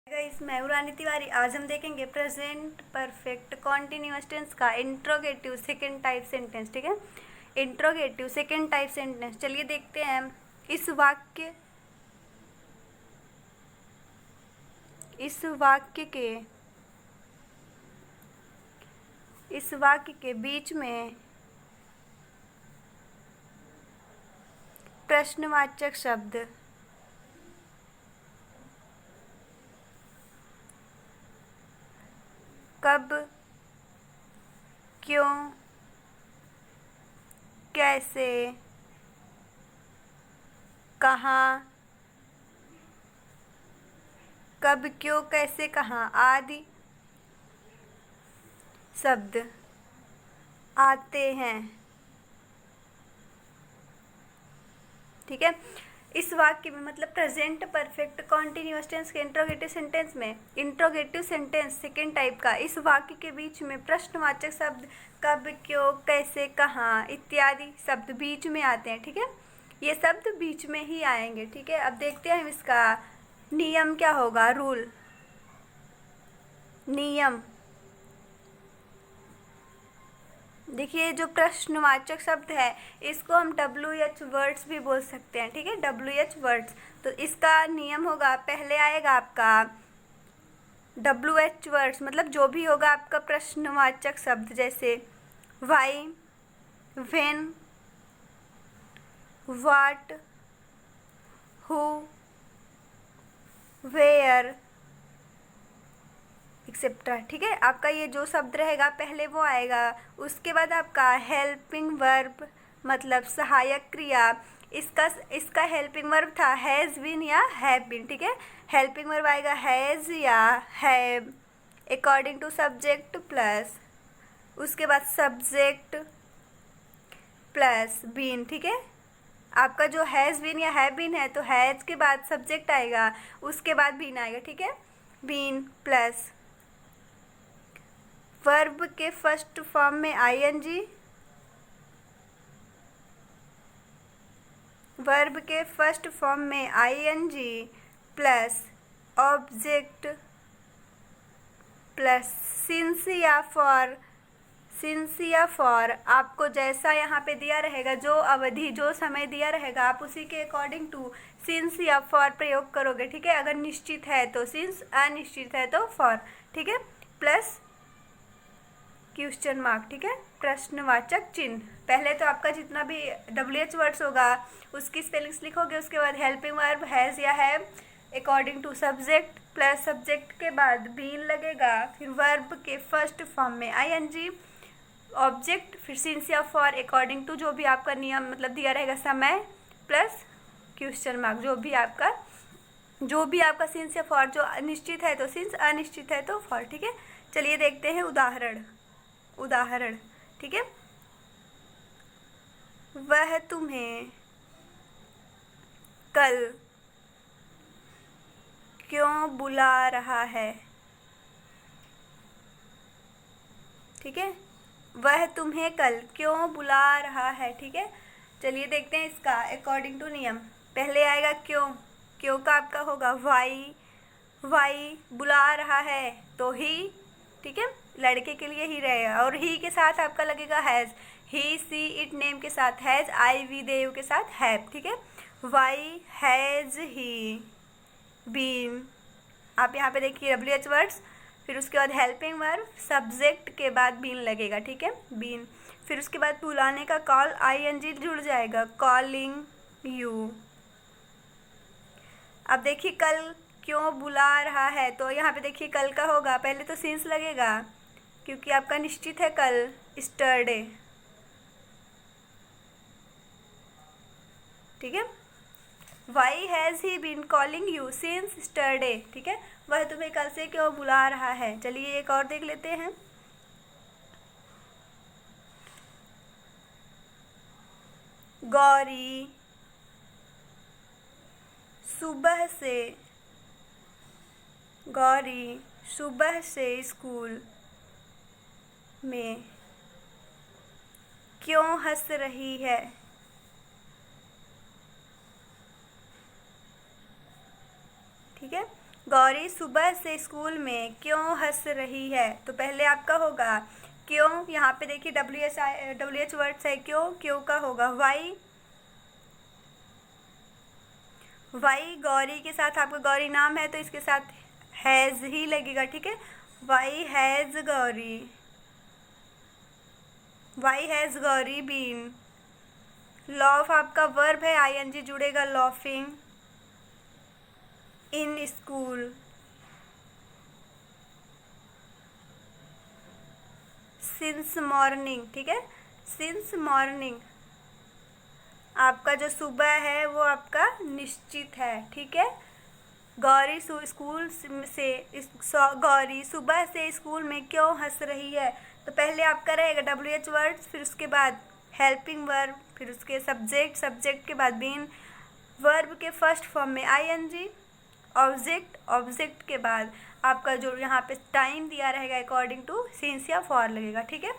Guys, मैं हूं रानी तिवारी। आज हम देखेंगे प्रेजेंट परफेक्ट कॉन्टिन्यूअस टेंस का इंट्रोगेटिव सेकंड टाइप सेंटेंस। ठीक है, इंट्रोगेटिव सेकंड टाइप सेंटेंस। चलिए देखते हैं इस वाक्य के बीच में प्रश्नवाचक शब्द कब, क्यों, कैसे, कहाँ, कब, क्यों, कैसे, कहाँ आदि शब्द आते हैं। ठीक है, इस वाक्य में मतलब प्रेजेंट परफेक्ट कॉन्टिन्यूअस टेंस के इंट्रोगेटिव सेंटेंस में, इंट्रोगेटिव सेंटेंस सेकेंड टाइप का, इस वाक्य के बीच में प्रश्नवाचक शब्द कब, क्यों, कैसे, कहाँ इत्यादि शब्द बीच में आते हैं। ठीक है, ये शब्द बीच में ही आएंगे। ठीक है, अब देखते हैं इसका नियम क्या होगा। रूल, नियम। देखिए, जो प्रश्नवाचक शब्द है इसको हम WH वर्ड्स भी बोल सकते हैं। ठीक है, WH वर्ड्स। तो इसका नियम होगा, पहले आएगा आपका WH वर्ड्स, मतलब जो भी होगा आपका प्रश्नवाचक शब्द, जैसे why, when, what, who, where etcetera. ठीक है, आपका ये जो शब्द रहेगा पहले वो आएगा। उसके बाद आपका हेल्पिंग वर्ब, मतलब सहायक क्रिया। इसका हेल्पिंग वर्ब था हैज़ बीन या हैव बीन। ठीक है, हेल्पिंग वर्ब आएगा हैज़ या have according to subject plus, उसके बाद सब्जेक्ट प्लस बीन। ठीक है, आपका जो हैज़ बीन या हैव बीन है तो हैज़ के बाद सब्जेक्ट आएगा, उसके बाद बीन आएगा। ठीक है, बीन प्लस वर्ब के फर्स्ट फॉर्म में ING, वर्ब के फर्स्ट फॉर्म में ING plus object plus since या फॉर आपको जैसा यहाँ पे दिया रहेगा, जो अवधि जो समय दिया रहेगा आप उसी के अकॉर्डिंग टू सिंस या फॉर प्रयोग करोगे। ठीक है, अगर निश्चित है तो सिंस, अनिश्चित है तो फॉर। ठीक है, प्लस क्वेश्चन मार्क। ठीक है, प्रश्नवाचक चिन्ह। पहले तो आपका जितना भी WH वर्ड्स होगा उसकी स्पेलिंग्स लिखोगे, उसके बाद हेल्पिंग वर्ब हैज़ या have according to subject plus subject के बाद बीन लगेगा, फिर वर्ब के फर्स्ट फॉर्म में ING, ऑब्जेक्ट, फिर सिंस या फॉर अकॉर्डिंग टू जो भी आपका नियम मतलब दिया रहेगा समय, प्लस क्वेश्चन मार्क। जो भी आपका सिंस या फॉर, जो निश्चित है तो सिंस, अनिश्चित है तो फॉर। ठीक है, चलिए देखते हैं उदाहरण। ठीक है, वह तुम्हें कल क्यों बुला रहा है। ठीक है, वह तुम्हें कल क्यों बुला रहा है। ठीक है, चलिए देखते हैं इसका अकॉर्डिंग टू नियम। पहले आएगा क्यों का आपका होगा वाई बुला रहा है तो ही। ठीक है, लड़के के लिए ही रहेगा, और ही के साथ आपका लगेगा has, he, she, it, name के साथ has, I, we, they, you के साथ हैव। ठीक है, वाई हैज़ ही बीन। आप यहाँ पे देखिए WH वर्ड्स, फिर उसके बाद हेल्पिंग वर्ब, सब्जेक्ट के बाद बीन लगेगा। ठीक है, बीन। फिर उसके बाद बुलाने का कॉल ING जुड़ जाएगा, कॉलिंग यू। अब देखिए कल क्यों बुला रहा है, तो यहाँ पे देखिए कल का होगा, पहले तो सिंस लगेगा क्योंकि आपका निश्चित है कल, स्टरडे। ठीक है, why has he been calling you since yesterday. ठीक है, वह तुम्हें कल से क्यों बुला रहा है। चलिए एक और देख लेते हैं। गौरी सुबह से स्कूल में क्यों हंस रही है। ठीक है, गौरी सुबह से स्कूल में क्यों हंस रही है? तो पहले आपका होगा क्यों, यहाँ पे देखिए WH वर्ड्स है, क्यों का होगा वाई गौरी के साथ आपका गौरी नाम है तो इसके साथ हैज़ ही लगेगा, ठीक है। Why has Gauri been. Laugh आपका वर्ब है, ING जुड़ेगा, laughing in school. Since morning, ठीक है, सिंस मॉर्निंग आपका जो सुबह है वो आपका निश्चित है, ठीक है। गौरी सुबह से स्कूल में क्यों हंस रही है? तो पहले आपका रहेगा WH वर्ड्स, फिर उसके बाद हेल्पिंग वर्ब, फिर उसके सब्जेक्ट के बाद बीन, वर्ब के फर्स्ट फॉर्म में ING, ऑब्जेक्ट के बाद आपका जो यहाँ पे टाइम दिया रहेगा अकॉर्डिंग टू सिंस या फॉर लगेगा, ठीक है।